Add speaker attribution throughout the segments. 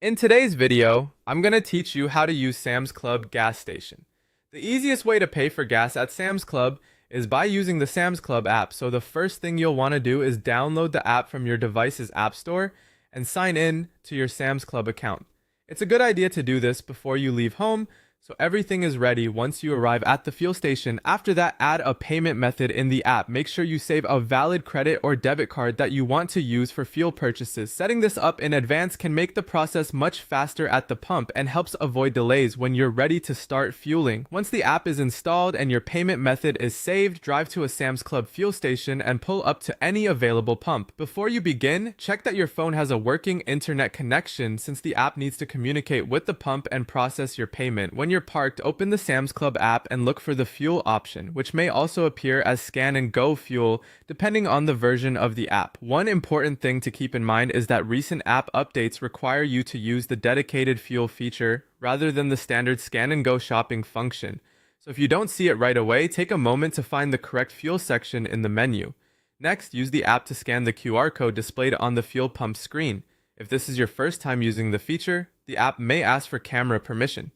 Speaker 1: In today's video, I'm going to teach you how to use Sam's Club gas station. The easiest way to pay for gas at Sam's Club is by using the Sam's Club app. So the first thing you'll want to do is download the app from your device's app store and sign in to your Sam's Club account. It's a good idea to do this before you leave home, so everything is ready once you arrive at the fuel station. After that, add a payment method in the app. Make sure you save a valid credit or debit card that you want to use for fuel purchases. Setting this up in advance can make the process much faster at the pump and helps avoid delays when you're ready to start fueling. Once the app is installed and your payment method is saved, drive to a Sam's Club fuel station and pull up to any available pump. Before you begin, check that your phone has a working internet connection since the app needs to communicate with the pump and process your payment. When you're parked, open the Sam's Club app and look for the fuel option, which may also appear as Scan and Go Fuel depending on the version of the app. One important thing to keep in mind is that recent app updates require you to use the dedicated fuel feature rather than the standard Scan and Go shopping function. So if you don't see it right away, take a moment to find the correct fuel section in the menu. Next, use the app to scan the QR code displayed on the fuel pump screen. If this is your first time using the feature, the app may ask for camera permission.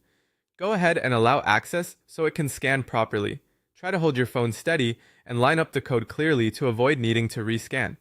Speaker 1: Go ahead and allow access so it can scan properly. Try to hold your phone steady and line up the code clearly to avoid needing to rescan.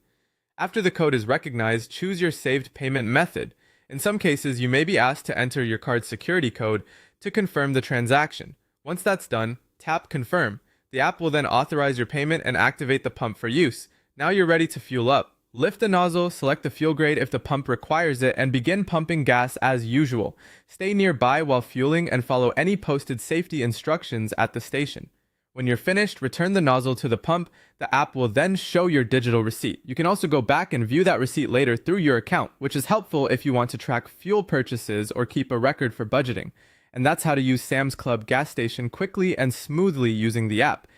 Speaker 1: After the code is recognized, choose your saved payment method. In some cases, you may be asked to enter your card's security code to confirm the transaction. Once that's done, tap Confirm. The app will then authorize your payment and activate the pump for use. Now you're ready to fuel up. Lift the nozzle, select the fuel grade if the pump requires it, and begin pumping gas as usual. Stay nearby while fueling and follow any posted safety instructions at the station. When you're finished, return the nozzle to the pump. The app will then show your digital receipt. You can also go back and view that receipt later through your account, which is helpful if you want to track fuel purchases or keep a record for budgeting. And that's how to use Sam's Club gas station quickly and smoothly using the app.